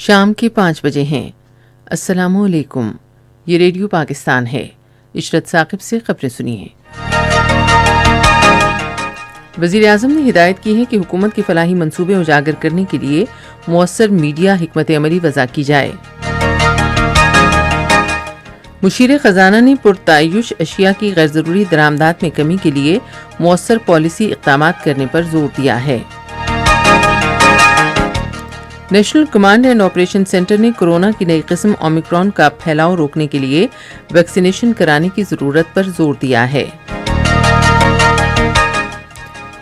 شام کے 5 بجے ہیں۔ السلام علیکم، یہ ریڈیو پاکستان ہے۔ عشرت ثاقب سے خبریں سنیے۔ وزیر اعظم نے ہدایت کی ہے کہ حکومت کے فلاحی منصوبے اجاگر کرنے کے لیے مؤثر میڈیا حکمت عملی وضع کی جائے۔ مشیر خزانہ نے پرتعیش اشیاء کی غیر ضروری درآمدات میں کمی کے لیے مؤثر پالیسی اقدامات کرنے پر زور دیا ہے۔ National command and operation centre نے کورونا کی نئی قسم اومیکرون کا پھیلاؤ روکنے کے لیے ویکسینیشن کرانے کی ضرورت پر زور دیا ہے۔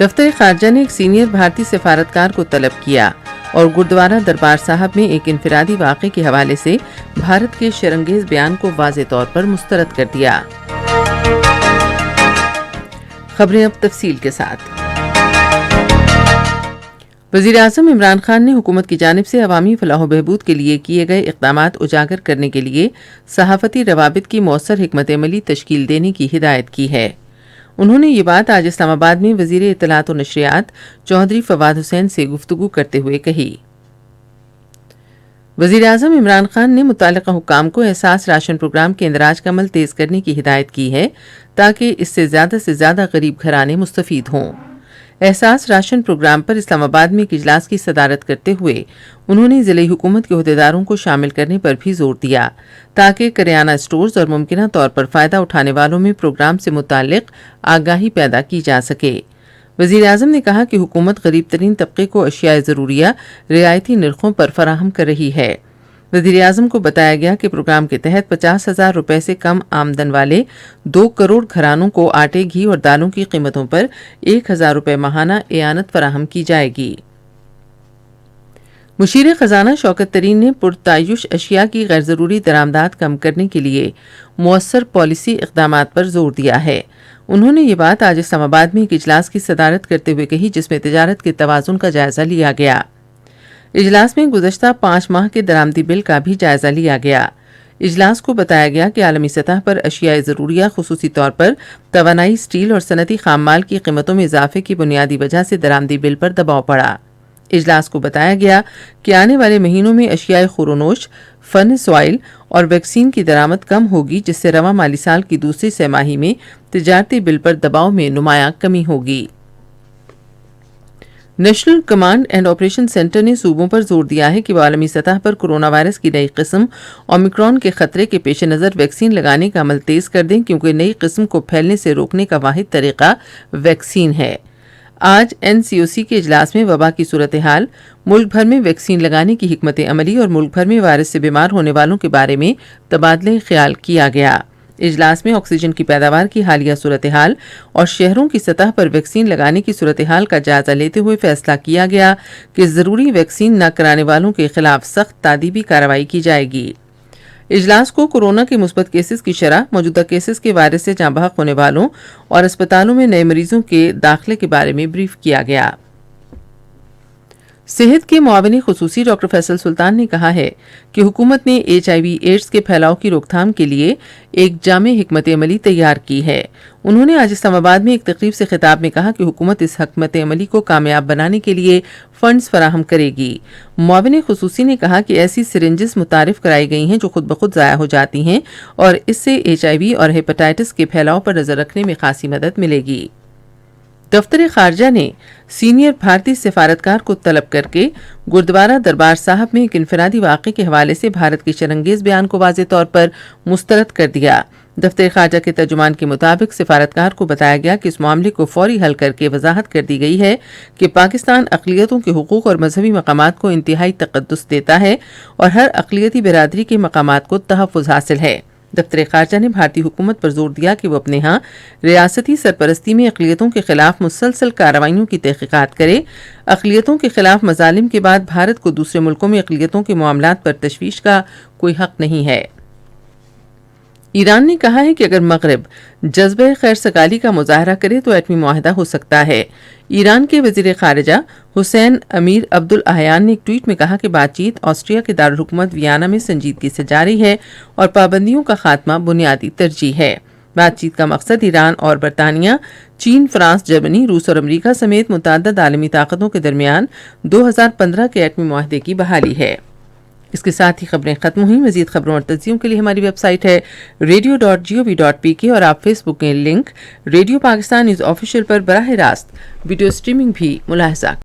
دفتر خارجہ نے ایک سینئر بھارتی سفارتکار کو طلب کیا اور گردوارہ دربار صاحب میں ایک انفرادی واقعے کے حوالے سے بھارت کے شرنگیز بیان کو واضح طور پر مسترد کر دیا۔ خبریں اب تفصیل کے ساتھ۔ وزیر اعظم عمران خان نے حکومت کی جانب سے عوامی فلاح و بہبود کے لیے کیے گئے اقدامات اجاگر کرنے کے لیے صحافتی روابط کی مؤثر حکمت عملی تشکیل دینے کی ہدایت کی ہے۔ انہوں نے یہ بات آج اسلام آباد میں وزیر اطلاعات و نشریات چودھری فواد حسین سے گفتگو کرتے ہوئے کہی۔ وزیر اعظم عمران خان نے متعلقہ حکام کو احساس راشن پروگرام کے اندراج کا عمل تیز کرنے کی ہدایت کی ہے تاکہ اس سے زیادہ غریب گھرانے مستفید ہوں۔ احساس راشن پروگرام پر اسلام آباد میں ایک اجلاس کی صدارت کرتے ہوئے انہوں نے ضلعی حکومت کے عہدیداروں کو شامل کرنے پر بھی زور دیا تاکہ کریانہ سٹورز اور ممکنہ طور پر فائدہ اٹھانے والوں میں پروگرام سے متعلق آگاہی پیدا کی جا سکے۔ وزیر اعظم نے کہا کہ حکومت غریب ترین طبقے کو اشیاء ضروریہ رعایتی نرخوں پر فراہم کر رہی ہے۔ وزیر اعظم کو بتایا گیا کہ پروگرام کے تحت 50,000 روپے سے کم آمدن والے 2 کروڑ گھرانوں کو آٹے، گھی اور دالوں کی قیمتوں پر 1,000 روپے ماہانہ اعانت فراہم کی جائے گی۔ مشیر خزانہ شوکت ترین نے پرتعیش اشیاء کی غیر ضروری درآمدات کم کرنے کے لیے مؤثر پالیسی اقدامات پر زور دیا ہے۔ انہوں نے یہ بات آج اسلام آباد میں ایک اجلاس کی صدارت کرتے ہوئے کہی جس میں تجارت کے توازن کا جائزہ لیا گیا۔ اجلاس میں گزشتہ 5 ماہ کے درآمدی بل کا بھی جائزہ لیا گیا۔ اجلاس کو بتایا گیا کہ عالمی سطح پر اشیاء ضروریہ خصوصی طور پر توانائی، اسٹیل اور صنعتی خام مال کی قیمتوں میں اضافے کی بنیادی وجہ سے درآمدی بل پر دباؤ پڑا۔ اجلاس کو بتایا گیا کہ آنے والے مہینوں میں اشیاء خورونوش، فرنس آئل اور ویکسین کی درآمد کم ہوگی جس سے رواں مالی سال کی دوسری سہ ماہی میں تجارتی بل پر دباؤ میں نمایاں کمی ہوگی۔ National command and operation centre نے صوبوں پر زور دیا ہے کہ وہ عالمی سطح پر کورونا وائرس کی نئی قسم اومیکرون کے خطرے کے پیش نظر ویکسین لگانے کا عمل تیز کر دیں کیونکہ نئی قسم کو پھیلنے سے روکنے کا واحد طریقہ ویکسین ہے۔ آج NCOC کے اجلاس میں وبا کی صورتحال، ملک بھر میں ویکسین لگانے کی حکمت عملی اور ملک بھر میں وائرس سے بیمار ہونے والوں کے بارے میں تبادلہ خیال کیا گیا۔ اجلاس میں آکسیجن کی پیداوار کی حالیہ صورتحال اور شہروں کی سطح پر ویکسین لگانے کی صورتحال کا جائزہ لیتے ہوئے فیصلہ کیا گیا کہ ضروری ویکسین نہ کرانے والوں کے خلاف سخت تادیبی کارروائی کی جائے گی۔ اجلاس کو کورونا کے مثبت کیسز کی شرح، موجودہ کیسز کے وائرس سے جاں بحق ہونے والوں اور اسپتالوں میں نئے مریضوں کے داخلے کے بارے میں بریف کیا گیا۔ صحت کے معاون خصوصی ڈاکٹر فیصل سلطان نے کہا ہے کہ حکومت نے HIV ایڈز کے پھیلاؤ کی روک تھام کے لیے ایک جامع حکمت عملی تیار کی ہے۔ انہوں نے آج اسلام آباد میں ایک تقریب سے خطاب میں کہا کہ حکومت اس حکمت عملی کو کامیاب بنانے کے لیے فنڈز فراہم کرے گی۔ معاون خصوصی نے کہا کہ ایسی سرنجز متعارف کرائی گئی ہیں جو خود بخود ضائع ہو جاتی ہیں اور اس سے HIV اور ہیپاٹائٹس کے پھیلاؤ پر نظر رکھنے میں خاصی مدد ملے گی۔ دفتر خارجہ نے سینئر بھارتی سفارتکار کو طلب کر کے گردوارہ دربار صاحب میں ایک انفرادی واقعے کے حوالے سے بھارت کے شرنگیز بیان کو واضح طور پر مسترد کر دیا۔ دفتر خارجہ کے ترجمان کے مطابق سفارتکار کو بتایا گیا کہ اس معاملے کو فوری حل کر کے وضاحت کر دی گئی ہے کہ پاکستان اقلیتوں کے حقوق اور مذہبی مقامات کو انتہائی تقدس دیتا ہے اور ہر اقلیتی برادری کے مقامات کو تحفظ حاصل ہے۔ دفتر خارجہ نے بھارتی حکومت پر زور دیا کہ وہ اپنے ہاں ریاستی سرپرستی میں اقلیتوں کے خلاف مسلسل کارروائیوں کی تحقیقات کرے۔ اقلیتوں کے خلاف مظالم کے بعد بھارت کو دوسرے ملکوں میں اقلیتوں کے معاملات پر تشویش کا کوئی حق نہیں ہے۔ ایران نے کہا ہے کہ اگر مغرب جذبہ خیر سگالی کا مظاہرہ کرے تو ایٹمی معاہدہ ہو سکتا ہے۔ ایران کے وزیر خارجہ حسین امیر عبدالاحیان نے ایک ٹویٹ میں کہا کہ بات چیت آسٹریا کے دارالحکومت ویانا میں سنجیدگی سے جاری ہے اور پابندیوں کا خاتمہ بنیادی ترجیح ہے۔ بات چیت کا مقصد ایران اور برطانیہ، چین، فرانس، جرمنی، روس اور امریکہ سمیت متعدد عالمی طاقتوں کے درمیان 2015 کے ایٹمی معاہدے کی بحالی ہے۔ اس کے ساتھ ہی خبریں ختم ہوئیں. مزید خبروں اور تجزیوں کے لیے ہماری ویب سائٹ ہے radio.gov.pk اور آپ فیس بک کے link radio Pakistan news official پر براہ راست ویڈیو سٹریمنگ بھی ملاحظہ